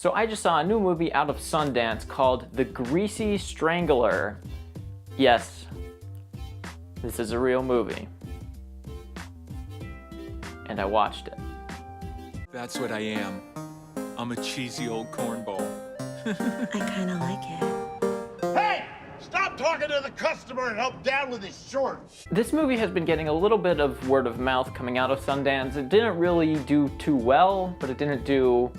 So I just saw a new movie out of Sundance called The Greasy Stangler. Yes, this is a real movie. And I watched it. That's what I am. I'm a cheesy old cornball. I kinda like it. Hey! Stop talking to the customer and help Dad with his shorts. This movie has been getting a little bit of word of mouth coming out of Sundance. It didn't really do too well, but it didn't do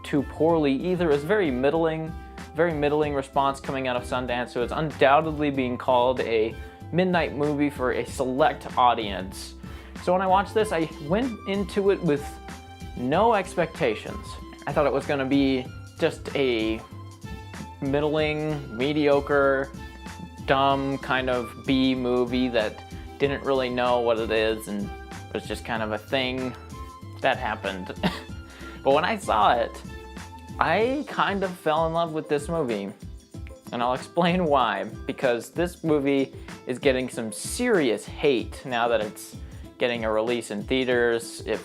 too poorly either. It was very middling response coming out of Sundance, so it's undoubtedly being called a midnight movie for a select audience. So when I watched this, I went into it with no expectations. I thought it was gonna be just a middling, mediocre, dumb kind of B movie that didn't really know what it is and was just kind of a thing that happened. But when I saw it, I kind of fell in love with this movie. And I'll explain why. Because this movie is getting some serious hate now that it's getting a release in theaters, if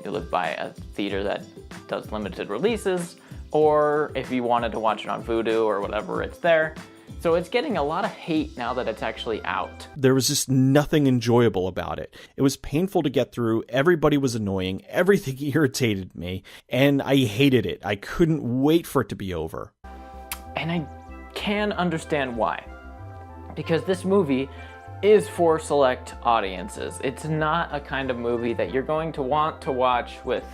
you live by a theater that does limited releases, or if you wanted to watch it on Vudu or whatever, it's there. So it's getting a lot of hate now that it's actually out. There was just nothing enjoyable about it. It was painful to get through. Everybody was annoying. Everything irritated me. And I hated it. I couldn't wait for it to be over. And I can understand why. Because this movie is for select audiences. It's not a kind of movie that you're going to want to watch with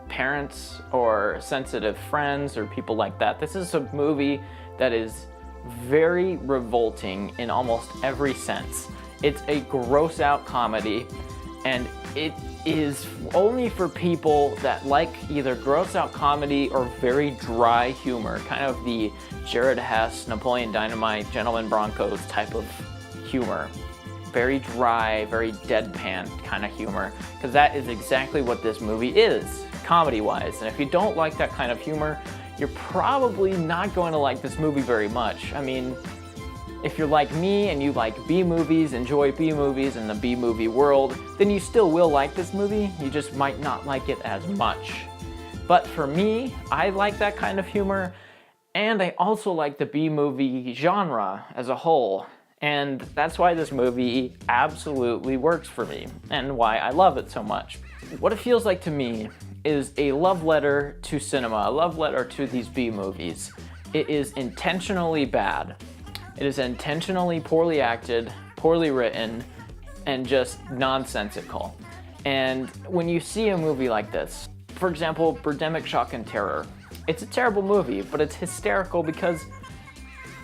parents or sensitive friends or people like that. This is a movie that is very revolting in almost every sense. It's a gross out comedy, and it is only for people that like either gross out comedy or very dry humor, kind of the Jared Hess, Napoleon Dynamite, Gentleman Broncos type of humor. Very dry, very deadpan kind of humor, because that is exactly what this movie is, comedy-wise. And if you don't like that kind of humor, you're probably not going to like this movie very much. I mean, if you're like me and you like B-movies, enjoy B-movies in the B-movie world, then you still will like this movie, you just might not like it as much. But for me, I like that kind of humor, and I also like the B-movie genre as a whole. And that's why this movie absolutely works for me, and why I love it so much. What it feels like to me is a love letter to cinema, a love letter to these B-movies. It is intentionally bad. It is intentionally poorly acted, poorly written, and just nonsensical. And when you see a movie like this, for example, Birdemic Shock and Terror, it's a terrible movie, but it's hysterical because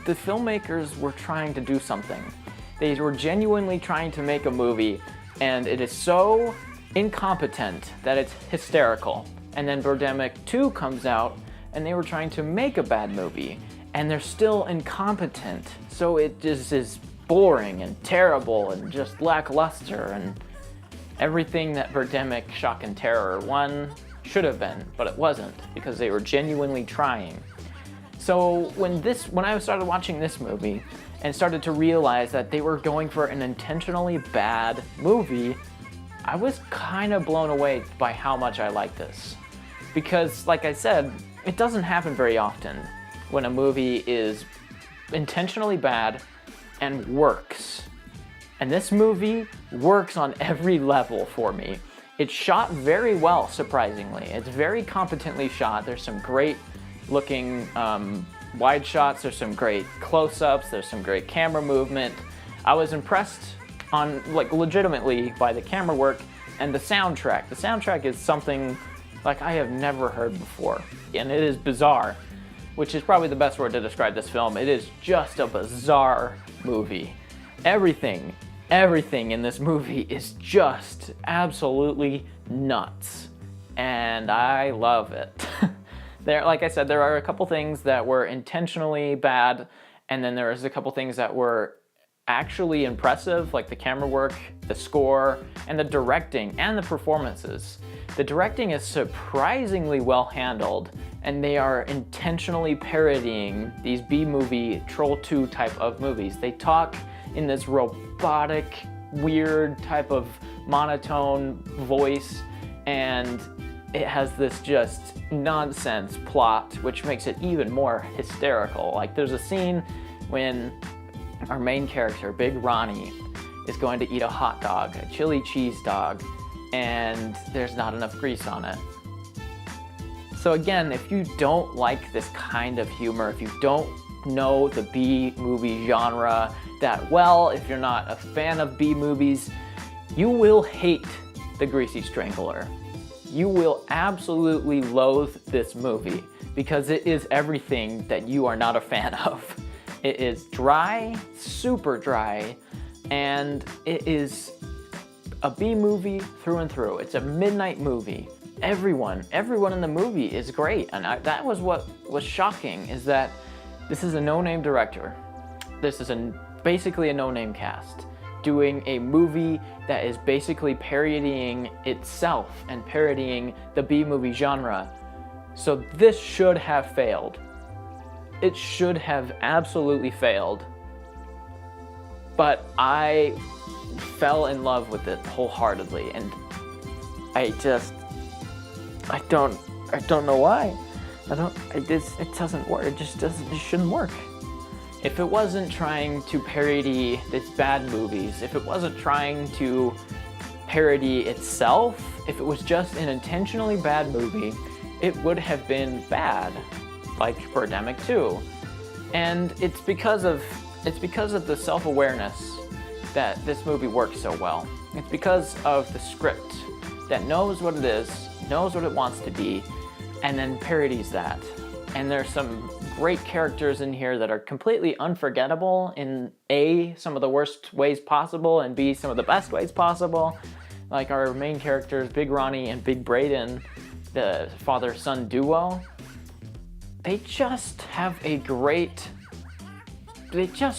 the filmmakers were trying to do something. They were genuinely trying to make a movie, and it is so incompetent that it's hysterical. And then Birdemic 2 comes out, and they were trying to make a bad movie, and they're still incompetent. So it just is boring and terrible and just lackluster and everything that Birdemic Shock and Terror 1 should have been, but it wasn't, because they were genuinely trying. So when I started watching this movie and started to realize that they were going for an intentionally bad movie, I was kind of blown away by how much I like this. Because, like I said, it doesn't happen very often when a movie is intentionally bad and works. And this movie works on every level for me. It's shot very well, surprisingly. It's very competently shot. There's some great looking wide shots, there's some great close-ups, there's some great camera movement. I was impressed legitimately by the camera work and the soundtrack. The soundtrack is something like I have never heard before, and it is bizarre, which is probably the best word to describe this film. It is just a bizarre movie. Everything in this movie is just absolutely nuts, and I love it. Like I said, there are a couple things that were intentionally bad, and then there's a couple things that were actually impressive, like the camera work, the score, and the directing, and the performances. The directing is surprisingly well handled, and they are intentionally parodying these B-movie Troll 2 type of movies. They talk in this robotic, weird type of monotone voice, and it has this just nonsense plot, which makes it even more hysterical. Like, there's a scene when our main character, Big Ronnie, is going to eat a hot dog, a chili cheese dog, and there's not enough grease on it. So again, if you don't like this kind of humor, if you don't know the B-movie genre that well, if you're not a fan of B-movies, you will hate The Greasy Strangler. You will absolutely loathe this movie because it is everything that you are not a fan of. It is dry, super dry, and it is a B-movie through and through. It's a midnight movie. Everyone in the movie is great, and that was what was shocking, is that this is a no-name director. This is basically a no-name cast doing a movie that is basically parodying itself and parodying the B-movie genre. So this should have failed. It should have absolutely failed. But I fell in love with it wholeheartedly, and I don't know why. It doesn't work. It shouldn't work. If it wasn't trying to parody its bad movies, if it wasn't trying to parody itself, if it was just an intentionally bad movie, it would have been bad, like Birdemic 2. And it's because of the self-awareness that this movie works so well. It's because of the script that knows what it is, knows what it wants to be, and then parodies that. And there's some great characters in here that are completely unforgettable in A, some of the worst ways possible, and B, some of the best ways possible. Like our main characters, Big Ronnie and Big Braden, the father-son duo. They just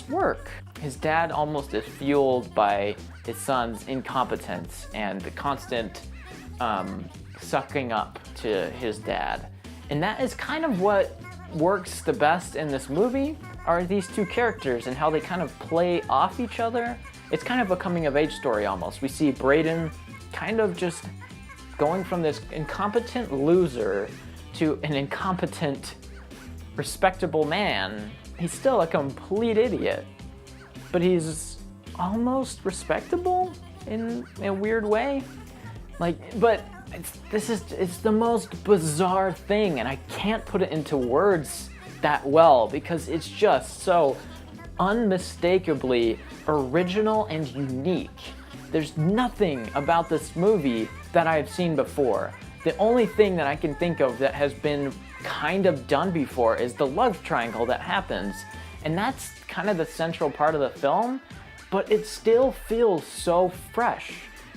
work. His dad almost is fueled by his son's incompetence and the constant sucking up to his dad. And that is kind of what works the best in this movie, are these two characters and how they kind of play off each other. It's kind of a coming-of-age story almost. We see Braden kind of just going from this incompetent loser to an incompetent, respectable man. He's still a complete idiot, but he's almost respectable in a weird way. It's the most bizarre thing, and I can't put it into words that well because it's just so unmistakably original and unique. There's nothing about this movie that I've seen before. The only thing that I can think of that has been kind of done before is the love triangle that happens, and that's kind of the central part of the film, but it still feels so fresh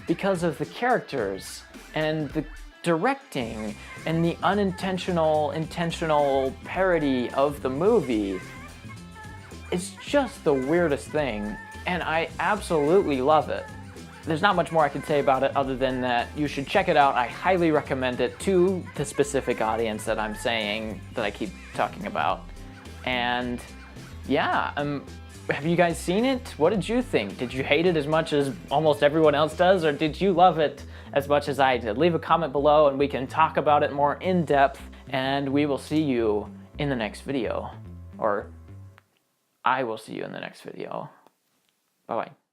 because of the characters and the directing and the intentional parody of the movie. It's just the weirdest thing, and I absolutely love it. There's not much more I can say about it other than that you should check it out. I highly recommend it to the specific audience that I'm saying, that I keep talking about. And yeah, have you guys seen it? What did you think? Did you hate it as much as almost everyone else does, or did you love it as much as I did? Leave a comment below and we can talk about it more in depth, and we will see you in the next video. Or I will see you in the next video. Bye-bye.